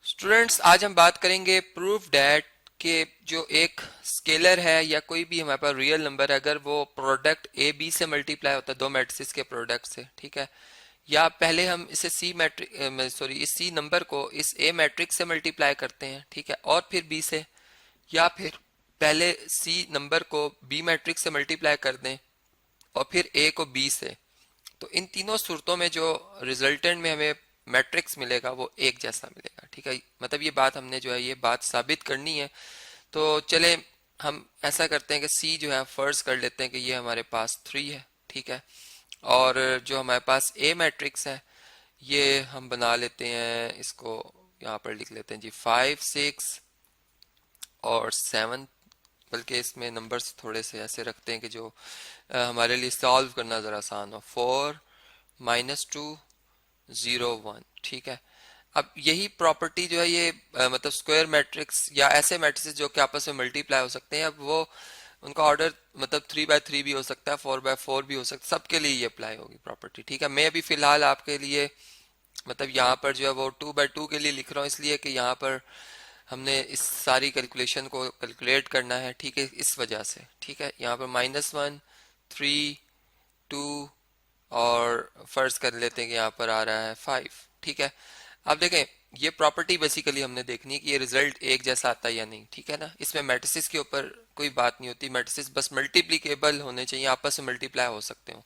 Students, आज हम बात करेंगे प्रूफ डैट के जो एक स्केलर है या कोई भी हमारे पास रियल नंबर है, अगर वो प्रोडक्ट ए बी से मल्टीप्लाई होता है दो मैट्रिसेस के प्रोडक्ट से, ठीक है, या पहले हम इसे सी मैट्रिक इस सी नंबर को इस ए मैट्रिक्स से मल्टीप्लाई करते हैं, ठीक है, और फिर बी से, या फिर पहले सी नंबर को बी मैट्रिक्स से मल्टीप्लाई कर दें और फिर ए को बी से। तो इन तीनों सूरतों में जो रिजल्टेंट में हमें मैट्रिक्स मिलेगा वो एक जैसा मिलेगा, ठीक है। मतलब ये बात हमने जो है ये बात साबित करनी है। तो चले हम ऐसा करते हैं कि सी जो है फर्ज कर लेते हैं कि ये हमारे पास 3 है, ठीक है, और जो हमारे पास ए मैट्रिक्स है ये हम बना लेते हैं, इसको यहाँ पर लिख लेते हैं जी 5 6 और 7। बल्कि इसमें नंबर्स थोड़े से ऐसे रखते हैं कि जो हमारे लिए सॉल्व करना ज़रा आसान हो। 4 -2 0 1, ठीक है। अब यही प्रॉपर्टी जो है ये मतलब स्क्वायर मैट्रिक्स या ऐसे मैट्रिक्स जो कि आपस में मल्टीप्लाई हो सकते हैं, अब वो उनका ऑर्डर मतलब 3/3 भी हो सकता है, 4/4 भी हो सकता है, सबके लिए ये अप्लाई होगी प्रॉपर्टी, ठीक है। मैं अभी फिलहाल आपके लिए मतलब यहाँ पर जो है वो 2/2 के लिए लिख रहा हूँ, इसलिए कि यहाँ पर हमने इस सारी कैलकुलेशन को कैलकुलेट करना है, ठीक है, इस वजह से, ठीक है। यहाँ पर -1 3 2 और फर्ज कर लेते हैं कि यहाँ पर आ रहा है 5, ठीक है। अब देखें ये प्रॉपर्टी बेसिकली हमने देखनी है कि ये रिजल्ट एक जैसा आता है या नहीं, ठीक है ना। इसमें मैट्रिसेस के ऊपर कोई बात नहीं होती, मैट्रिसेस बस मल्टीप्लीकेबल होने चाहिए, आपस में मल्टीप्लाई हो सकते हो।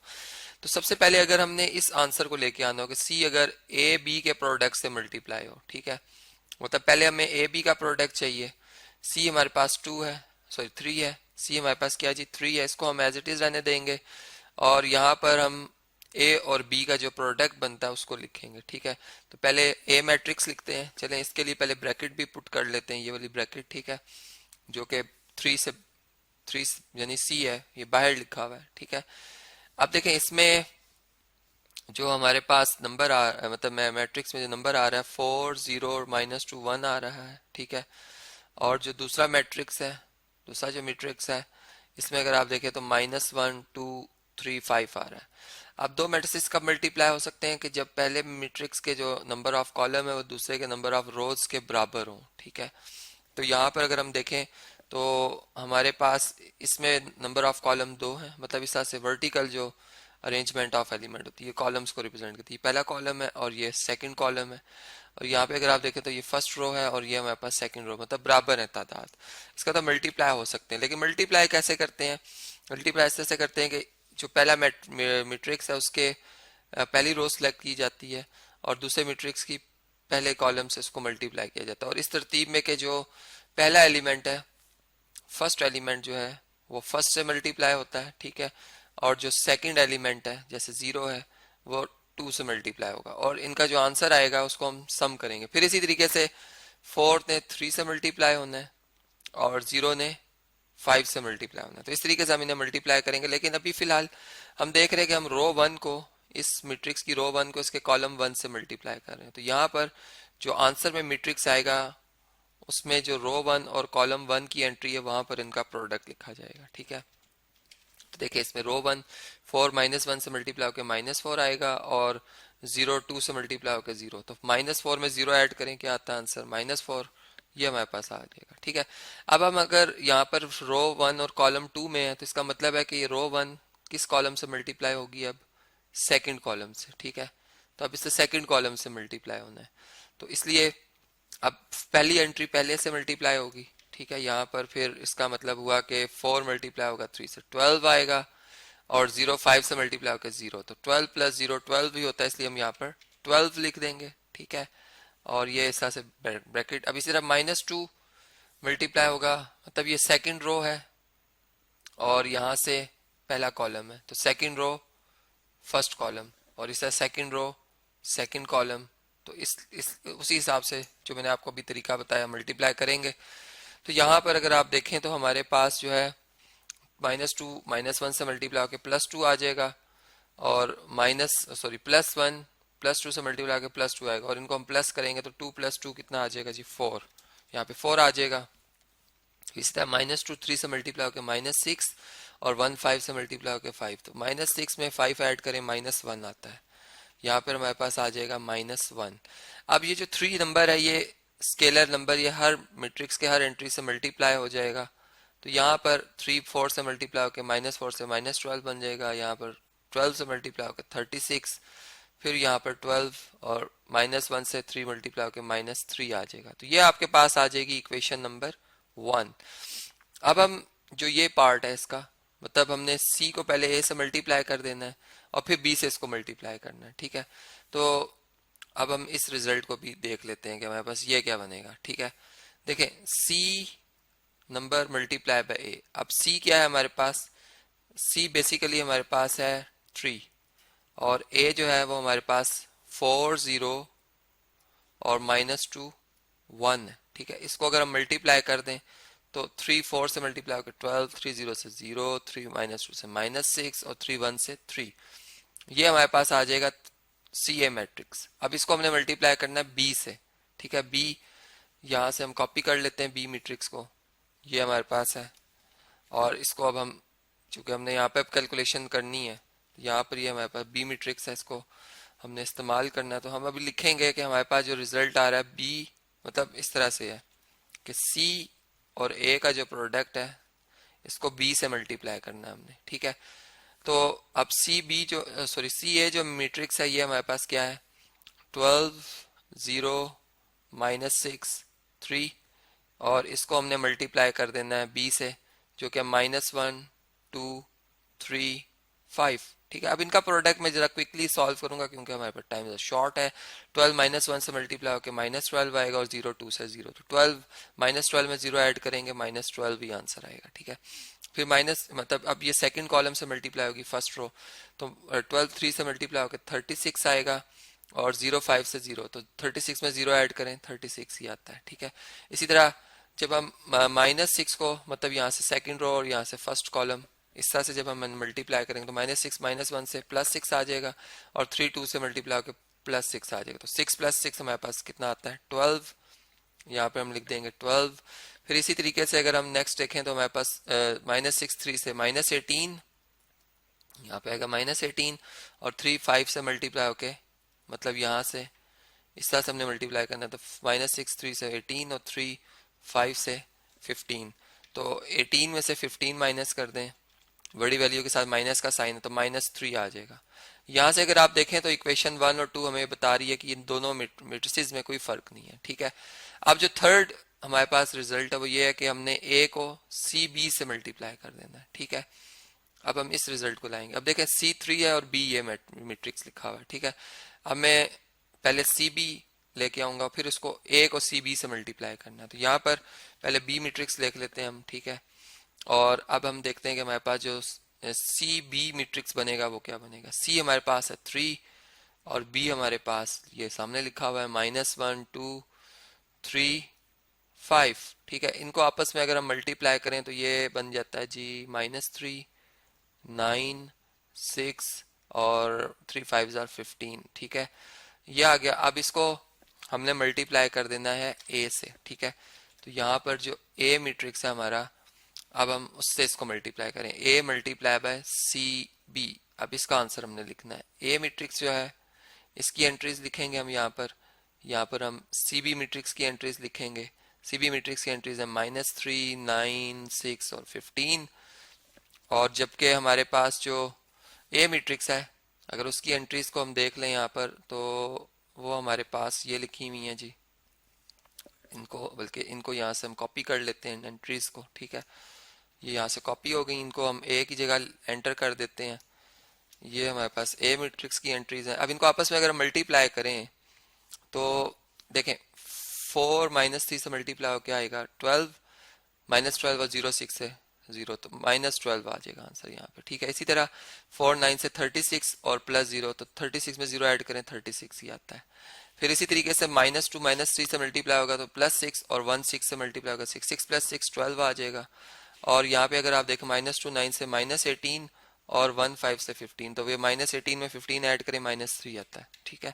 तो सबसे पहले अगर हमने इस आंसर को लेके आना हो कि सी अगर ए बी के प्रोडक्ट से मल्टीप्लाई हो, ठीक है, मतलब पहले हमें ए बी का प्रोडक्ट चाहिए। सी हमारे पास 2 है, सॉरी 3 है, सी हमारे पास क्या जी 3 है, इसको हम एज इट इज रहने देंगे और यहाँ पर हम ए और बी का जो प्रोडक्ट बनता है उसको लिखेंगे, ठीक है। तो पहले ए मैट्रिक्स लिखते हैं, चलें इसके लिए पहले ब्रैकेट भी पुट कर लेते हैं, ये वाली ब्रैकेट, ठीक है, जो कि 3 यानी सी है, ये बाहर लिखा हुआ है, ठीक है। अब देखें इसमें जो हमारे पास नंबर आ मतलब मैट्रिक्स में जो नंबर आ रहा है 4 0 और -2 1 आ रहा है, ठीक है। और जो दूसरा मैट्रिक्स है, दूसरा जो मैट्रिक्स है, इसमें अगर आप देखें तो -1 2 3 5 आ रहा है। अब दो मैट्रिक्स कब मल्टीप्लाई हो सकते हैं कि जब पहले मैट्रिक्स के जो नंबर ऑफ कॉलम है वो दूसरे के नंबर ऑफ रोज के बराबर हो, ठीक है। तो यहाँ पर अगर हम देखें तो हमारे पास इसमें नंबर ऑफ कॉलम 2 है, मतलब इस तरह से वर्टिकल जो अरेंजमेंट ऑफ एलिमेंट होती है कॉलम्स को रिप्रेजेंट करती है, पहला कॉलम है और ये सेकंड कॉलम है, और यहाँ पे अगर आप देखें तो ये फर्स्ट रो है और ये हमारे पास सेकंड रो, मतलब बराबर है तादाद। इसका तो मल्टीप्लाई हो सकते हैं, लेकिन मल्टीप्लाई कैसे करते हैं, मल्टीप्लाई ऐसे करते हैं कि जो पहला मैट्रिक्स है उसके पहली रो सेलेक्ट की जाती है और दूसरे मैट्रिक्स की पहले कॉलम से उसको मल्टीप्लाई किया जाता है, और इस तरतीब में कि जो पहला एलिमेंट है, फर्स्ट एलिमेंट जो है वो फर्स्ट से मल्टीप्लाई होता है, ठीक है, और जो सेकंड एलिमेंट है जैसे 0 है वो 2 से मल्टीप्लाई होगा, और इनका जो आंसर आएगा उसको हम सम करेंगे। फिर इसी तरीके से 4 ने 3 से मल्टीप्लाई होना है और 0 ने 5 से मल्टीप्लाई होना है, तो इस तरीके से हम इन्हें मल्टीप्लाई करेंगे। लेकिन अभी फिलहाल हम देख रहे हैं कि हम रो 1 को, इस मैट्रिक्स की रो 1 को इसके कॉलम 1 से मल्टीप्लाई कर रहे हैं, तो यहाँ पर जो आंसर में मैट्रिक्स आएगा उसमें जो रो 1 और कॉलम 1 की एंट्री है वहां पर इनका प्रोडक्ट लिखा जाएगा, ठीक है। तो देखिए इसमें रो 1 4 -1 से मल्टीप्लाई होकर -4 आएगा और 0 2 से मल्टीप्लाई होकर 0, तो -4 में 0 ऐड करें क्या आता है आंसर -4, ये हमारे पास आ जाएगा, ठीक है। अब हम अगर यहाँ पर रो 1 और कॉलम 2 में है तो इसका मतलब है कि ये रो 1 किस कॉलम से मल्टीप्लाई होगी, अब सेकंड कॉलम से, ठीक है। तो अब इससे सेकंड कॉलम से मल्टीप्लाई होना है, तो इसलिए अब पहली एंट्री पहले से मल्टीप्लाई होगी, ठीक है। यहाँ पर फिर इसका मतलब हुआ कि 4 मल्टीप्लाई होगा 3 से 12 आएगा और 0 5 से मल्टीप्लाई होकर 0, तो 12 + 0 12 भी होता है, इसलिए हम यहाँ पर 12 लिख देंगे, ठीक है। और ये इस तरह से ब्रैकेट, अब इसी तरह -2 मल्टीप्लाई होगा, मतलब ये सेकंड रो है और यहाँ से पहला कॉलम है, तो सेकंड रो फर्स्ट कॉलम, और इस तरह सेकंड रो सेकंड कॉलम, तो इस उसी हिसाब से जो मैंने आपको अभी तरीका बताया मल्टीप्लाई करेंगे। तो यहाँ पर अगर आप देखें तो हमारे पास जो है -2 -1 से मल्टीप्लाई होकर +2 आ जाएगा, और +1 +2 से मल्टीप्लाई होकर +2 आएगा, और इनको हम प्लस करेंगे तो 2 + 2 कितना आ जाएगा जी 4, यहाँ पे 4 आ जाएगा। इसी तरह -2 3 से मल्टीप्लाई होकर -6 और 1 5 से मल्टीप्लाई होकर 5, तो -6 में 5 ऐड करें -1 आता है, यहाँ पर हमारे पास आ जाएगा -1। अब ये जो 3 नंबर है ये स्केलर नंबर ये हर मैट्रिक्स के हर एंट्री से मल्टीप्लाई हो जाएगा। तो यहाँ पर 3 4 से मल्टीप्लाई होकर -4 से -12 बन जाएगा, यहाँ पर 12 से मल्टीप्लाई होकर 36, फिर यहाँ पर 12 और -1 से 3 मल्टीप्लाई होकर -3 आ जाएगा। तो ये आपके पास आ जाएगी इक्वेशन नंबर 1। अब हम जो ये पार्ट है इसका, मतलब हमने c को पहले a से मल्टीप्लाई कर देना है और फिर b से इसको मल्टीप्लाई करना है, ठीक है। तो अब हम इस रिजल्ट को भी देख लेते हैं कि हमारे पास ये क्या बनेगा, ठीक है। देखें c number multiply by a। अब c क्या है हमारे पास, c बेसिकली हमारे पास है 3 और a जो है वो हमारे पास 4 0 और -2 1 है, ठीक है। इसको अगर हम मल्टीप्लाई कर दें तो 3 4 से मल्टीप्लाई होकर 12, 3 0 से 0, 3 -2 से -6 और 3 1 से 3, ये हमारे पास आ जाएगा सी ए मैट्रिक्स। अब इसको हमने मल्टीप्लाई करना है बी से, ठीक है। बी यहाँ से हम कॉपी कर लेते हैं बी मैट्रिक्स को, ये हमारे पास है। और इसको अब हम, चूंकि हमने यहाँ पे कैलकुलेशन करनी है, यहाँ पर ये हमारे पास बी मैट्रिक्स है, इसको हमने इस्तेमाल करना है। तो हम अभी लिखेंगे कि हमारे पास जो रिजल्ट आ रहा है बी, मतलब इस तरह से है कि सी और ए का जो प्रोडक्ट है इसको बी से मल्टीप्लाई करना है हमने, ठीक है। तो अब सी बी जो सी ए जो मैट्रिक्स है ये हमारे पास क्या है, 12 0 -6 3, और इसको हमने मल्टीप्लाई कर देना है बी से जो कि -1 2 3 5, ठीक है। अब इनका प्रोडक्ट मैं जरा क्विकली सॉल्व करूंगा क्योंकि हमारे पास टाइम शॉर्ट है। 12 -1 से मल्टीप्लाई होकर -12 आएगा और 0 2 से 0, तो 12 -12 में 0 ऐड करेंगे -12 ही आंसर आएगा, ठीक है। फिर माइनस, मतलब अब ये सेकंड कॉलम से मल्टीप्लाई होगी फर्स्ट रो, तो 12 3 से मल्टीप्लाई होकर 36 आएगा और 0 5 से 0, तो 36 में 0 ऐड करें 36 ही आता है, ठीक है। इसी तरह जब हम -6 को, मतलब यहाँ से सेकंड रो और यहाँ से फर्स्ट कॉलम, इस तरह से जब हम मल्टीप्लाई करेंगे तो -6 -1 से +6 आ जाएगा और 3 2 से मल्टीप्लाई होकर +6 आ जाएगा। तो 6 + 6 हमारे पास कितना आता है 12, यहाँ पे हम लिख देंगे 12। फिर इसी तरीके से अगर हम नेक्स्ट देखें तो हमारे पास -6 3 से -18, यहाँ पे आएगा -18 और 3 5 से मल्टीप्लाई होके, मतलब यहाँ से इस तरह से हमने मल्टीप्लाई करना है, तो -6 3 से 18 और 3 5 से 15, तो 18 में से 15 माइनस कर दें, बड़ी वैल्यू के साथ माइनस का साइन है तो -3 आ जाएगा। यहाँ से अगर आप देखें तो इक्वेशन 1 और 2 हमें बता रही है कि इन दोनों मैट्रिसेस में कोई फर्क नहीं है, ठीक है। अब जो थर्ड हमारे पास रिजल्ट है वो ये है कि हमने a को सी बी से मल्टीप्लाई कर देना है, ठीक है। अब हम इस रिजल्ट को लाएंगे। अब देखें C3 है और B ये मैट्रिक्स लिखा हुआ है, ठीक है। अब मैं पहले CB लेके आऊंगा, फिर उसको A को CB से मल्टीप्लाई करना है। तो यहाँ पर पहले B मैट्रिक्स लिख लेते हैं हम, ठीक है। और अब हम देखते हैं कि हमारे पास जो CB मैट्रिक्स बनेगा वो क्या बनेगा। C हमारे पास है 3 और B हमारे पास ये सामने लिखा हुआ है -1 2 3 5, ठीक है। इनको आपस में अगर हम मल्टीप्लाई करें तो ये बन जाता है जी -3 9 6 और 3 5 15, ठीक है। ये आ गया। अब इसको हमने मल्टीप्लाई कर देना है A से, ठीक है। तो यहाँ पर जो A मैट्रिक्स है हमारा, अब हम उससे इसको मल्टीप्लाई करें, A मल्टीप्लाई बाय CB। अब इसका आंसर हमने लिखना है। A मैट्रिक्स जो है इसकी एंट्रीज लिखेंगे हम यहाँ पर हम CB मैट्रिक्स की एंट्रीज लिखेंगे। CB मैट्रिक्स की एंट्रीज है -3 9 6 और 15, और जबकि हमारे पास जो A मैट्रिक्स है अगर उसकी एंट्रीज को हम देख लें यहाँ पर तो वो हमारे पास ये लिखी हुई है जी, इनको यहाँ से हम कॉपी कर लेते हैं एंट्रीज को, ठीक है। ये यहाँ से कॉपी हो गई, इनको हम A की जगह एंटर कर देते हैं। ये हमारे पास A मैट्रिक्स की एंट्रीज हैं। अब इनको आपस में अगर मल्टीप्लाई करें तो देखें 4 -3 से मल्टीप्लाई हो क्या आएगा 12, -12 और 0 6 से 0, तो -12 आ जाएगा आंसर यहाँ पे, ठीक है। इसी तरह 4 9 से 36 और +0, तो 36 में 0 ऐड करें 36 ही आता है। फिर इसी तरीके से -2 -3 से मल्टीप्लाई होगा तो +6 और 1 6 से मल्टीप्लाई होगा 6 6 + 6 12 आ जाएगा। और यहाँ पे अगर आप देखें -2 9 से -18 और 1 5 से 15, तो वे -18 में 15 ऐड करें -3 आता है, ठीक है।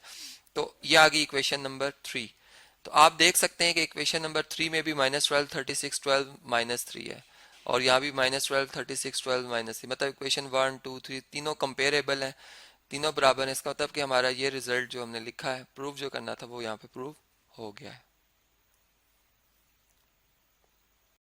तो ये आ गई इक्वेशन नंबर 3। तो आप देख सकते हैं कि इक्वेशन नंबर 3 में भी -12 36 12 -3 है और यहाँ भी -12 36 12 -3, मतलब इक्वेशन 1 2 3 तीनों कंपेरेबल है, तीनों बराबर है। इसका मतलब कि हमारा ये रिजल्ट जो हमने लिखा है, प्रूव जो करना था, वो यहाँ पे प्रूव हो गया है।